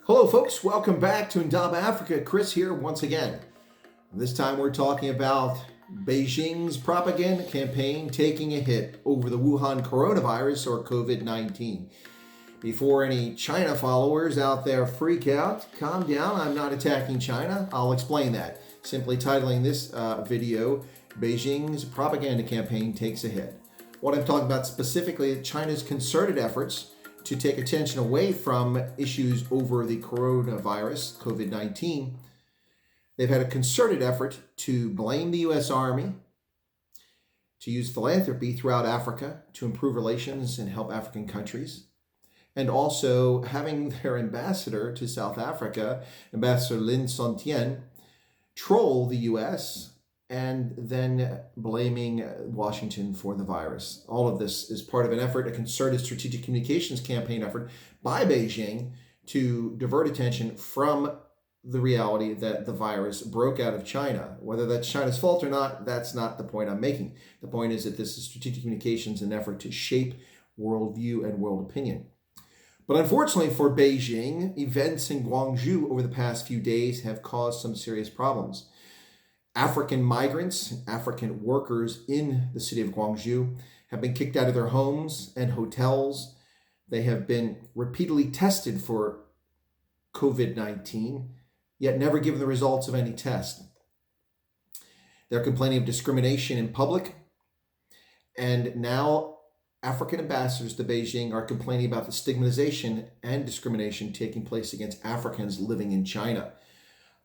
Hello folks, welcome back to Indaba Africa. Chris here once again. This time we're talking about Beijing's propaganda campaign taking a hit over the Wuhan coronavirus or COVID-19. Before any China followers out there freak out, calm down, I'm not attacking China. I'll explain that. Simply titling this video, Beijing's propaganda campaign takes a hit. What I'm talking about specifically is China's concerted efforts to take attention away from issues over the coronavirus, COVID-19. They've had a concerted effort to blame the U.S. Army, to use philanthropy throughout Africa to improve relations and help African countries, and also having their ambassador to South Africa, Ambassador Lin Sontien, troll the U.S., and then blaming Washington for the virus. All of this is part of an effort, a concerted strategic communications campaign effort by Beijing to divert attention from the reality that the virus broke out of China. Whether that's China's fault or not, that's not the point I'm making. The point is that this is strategic communications, an effort to shape worldview and world opinion. But unfortunately for Beijing, events in Guangzhou over the past few days have caused some serious problems. African migrants, African workers in the city of Guangzhou have been kicked out of their homes and hotels. They have been repeatedly tested for COVID-19, yet never given the results of any test. They're complaining of discrimination in public, and now African ambassadors to Beijing are complaining about the stigmatization and discrimination taking place against Africans living in China.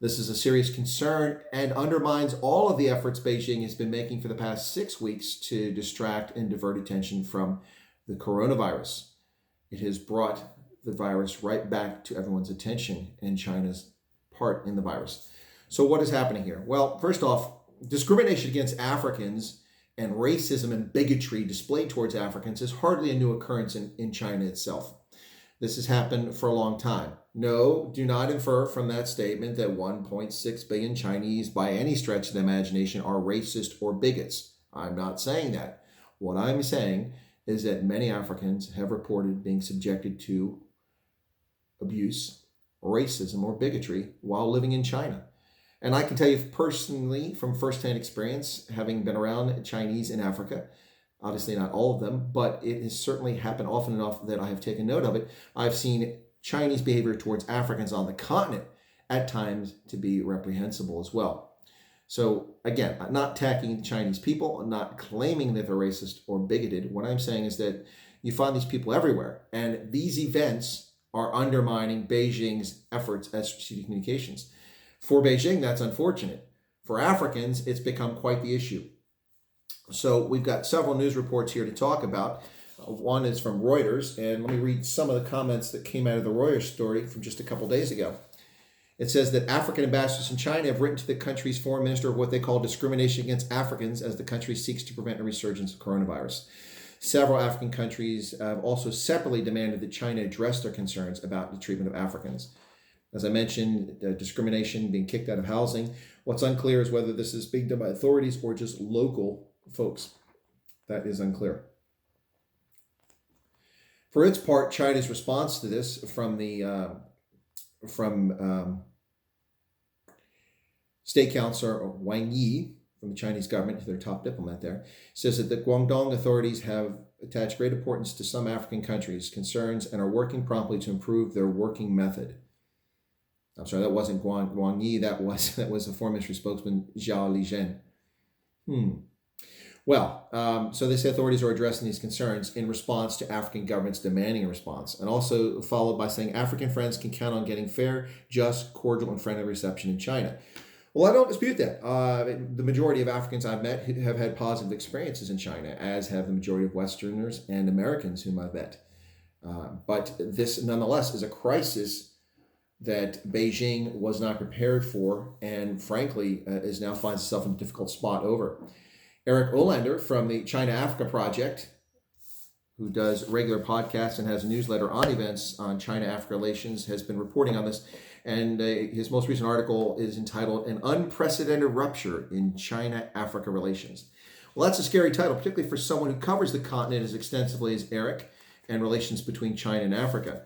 This is a serious concern and undermines all of the efforts Beijing has been making for the past 6 weeks to distract and divert attention from the coronavirus. It has brought the virus right back to everyone's attention and China's part in the virus. So what is happening here? Well, first off, discrimination against Africans and racism and bigotry displayed towards Africans is hardly a new occurrence in China itself. This has happened for a long time. No, do not infer from that statement that 1.6 billion Chinese by any stretch of the imagination are racist or bigots. I'm not saying that. What I'm saying is that many Africans have reported being subjected to abuse, racism, or bigotry while living in China. And I can tell you personally from firsthand experience, having been around Chinese in Africa, obviously not all of them, but it has certainly happened often enough that I have taken note of it. I've seen Chinese behavior towards Africans on the continent at times to be reprehensible as well. So again, I'm not attacking the Chinese people. I'm not claiming that they're racist or bigoted. What I'm saying is that you find these people everywhere. And these events are undermining Beijing's efforts at strategic communications. For Beijing, that's unfortunate. For Africans, it's become quite the issue. So we've got several news reports here to talk about. One is from Reuters, and let me read some of the comments that came out of the Reuters story from just a couple days ago. It says that African ambassadors in China have written to the country's foreign minister of what they call discrimination against Africans as the country seeks to prevent a resurgence of coronavirus. Several African countries have also separately demanded that China address their concerns about the treatment of Africans. As I mentioned, discrimination, being kicked out of housing. What's unclear is whether this is being done by authorities or just local folks. That is unclear. For its part, China's response to this from State Councilor Wang Yi from the Chinese government, their top diplomat there, says that the Guangdong authorities have attached great importance to some African countries' concerns and are working promptly to improve their working method. I'm sorry, that wasn't Wang Yi, that was the foreign ministry spokesman, Zhao Lijian. Well, so they say authorities are addressing these concerns in response to African governments demanding a response, and also followed by saying African friends can count on getting fair, just, cordial, and friendly reception in China. Well, I don't dispute that. The majority of Africans I've met have had positive experiences in China, as have the majority of Westerners and Americans whom I've met. But this, nonetheless, is a crisis that Beijing was not prepared for, and frankly, is now finds itself in a difficult spot over. Eric Olander from the China-Africa Project, who does regular podcasts and has a newsletter on events on China-Africa relations, has been reporting on this. And his most recent article is entitled An Unprecedented Rupture in China-Africa Relations. Well, that's a scary title, particularly for someone who covers the continent as extensively as Eric and relations between China and Africa.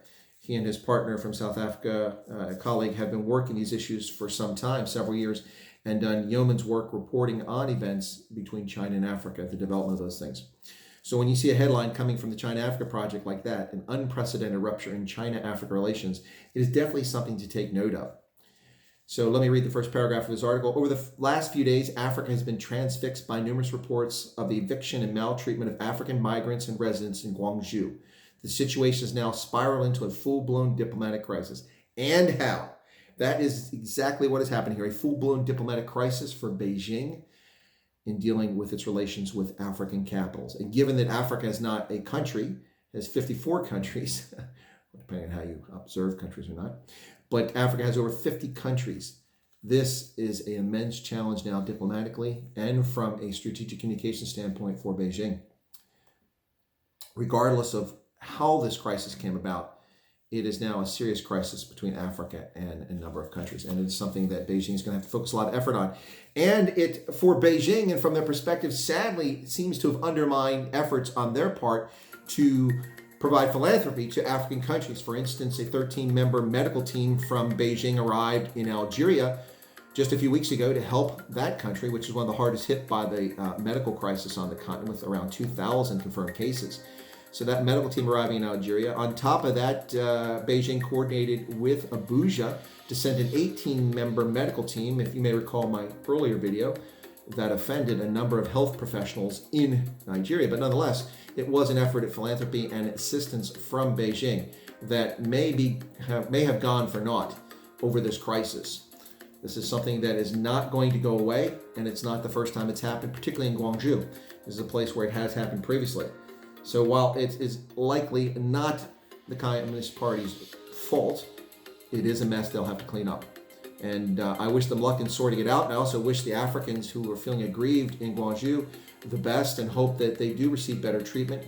He and his partner from South Africa, a colleague, have been working these issues for some time, several years, and done yeoman's work reporting on events between China and Africa, the development of those things. So when you see a headline coming from the China-Africa project like that, an unprecedented rupture in China-Africa relations, it is definitely something to take note of. So let me read the first paragraph of this article. Over the last few days, Africa has been transfixed by numerous reports of the eviction and maltreatment of African migrants and residents in Guangzhou. The situation is now spiraled into a full-blown diplomatic crisis. And how? That is exactly what is happening here, a full-blown diplomatic crisis for Beijing in dealing with its relations with African capitals. And given that Africa is not a country, it has 54 countries, depending on how you observe countries or not, but Africa has over 50 countries. This is an immense challenge now diplomatically and from a strategic communication standpoint for Beijing. Regardless of how this crisis came about, it is now a serious crisis between Africa and a number of countries. And it's something that Beijing is going to have to focus a lot of effort on. And it, for Beijing, and from their perspective, sadly, seems to have undermined efforts on their part to provide philanthropy to African countries. For instance, a 13-member medical team from Beijing arrived in Algeria just a few weeks ago to help that country, which is one of the hardest hit by the medical crisis on the continent, with around 2,000 confirmed cases. So that medical team arriving in Algeria. On top of that, Beijing coordinated with Abuja to send an 18-member medical team, if you may recall my earlier video, that offended a number of health professionals in Nigeria. But nonetheless, it was an effort at philanthropy and assistance from Beijing that may have gone for naught over this crisis. This is something that is not going to go away, and it's not the first time it's happened, particularly in Guangzhou. This is a place where it has happened previously. So while it is likely not the Communist Party's fault, it is a mess they'll have to clean up. And I wish them luck in sorting it out. And I also wish the Africans who are feeling aggrieved in Guangzhou the best and hope that they do receive better treatment.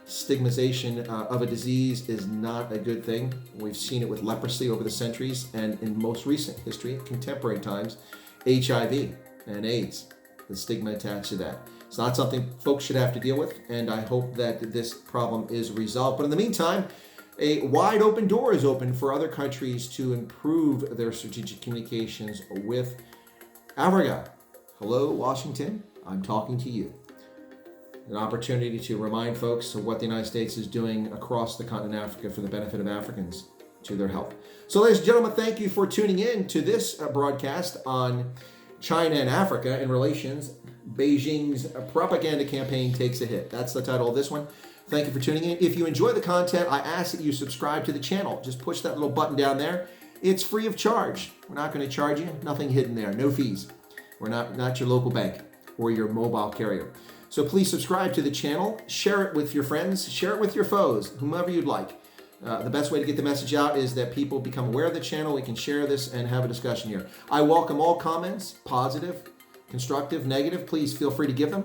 Stigmatization of a disease is not a good thing. We've seen it with leprosy over the centuries, and in most recent history, contemporary times, HIV and AIDS, the stigma attached to that. It's not something folks should have to deal with, and I hope that this problem is resolved. But in the meantime, a wide open door is open for other countries to improve their strategic communications with Africa. Hello, Washington. I'm talking to you. An opportunity to remind folks of what the United States is doing across the continent of Africa for the benefit of Africans, to their health. So, ladies and gentlemen, thank you for tuning in to this broadcast on China and Africa in relations. Beijing's propaganda campaign takes a hit. That's the title of this one. Thank you for tuning in. If you enjoy the content, I ask that you subscribe to the channel. Just push that little button down there. It's free of charge. We're not going to charge you. Nothing hidden there. No fees. We're not your local bank or your mobile carrier. So please subscribe to the channel. Share it with your friends. Share it with your foes, whomever you'd like. The best way to get the message out is that people become aware of the channel. We can share this and have a discussion here. I welcome all comments, positive, constructive, negative. Please feel free to give them.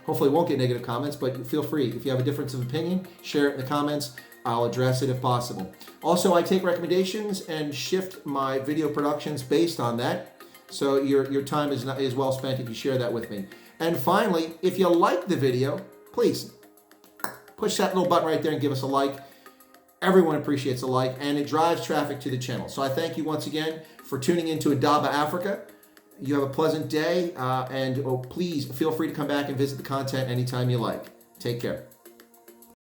Hopefully won't get negative comments, but feel free. If you have a difference of opinion, share it in the comments. I'll address it if possible. Also, I take recommendations and shift my video productions based on that. So your time is well spent if you share that with me. And finally, if you like the video, please push that little button right there and give us a like. Everyone appreciates a like, and it drives traffic to the channel. So I thank you once again for tuning into Adaba Africa. You have a pleasant day, and please feel free to come back and visit the content anytime you like. Take care.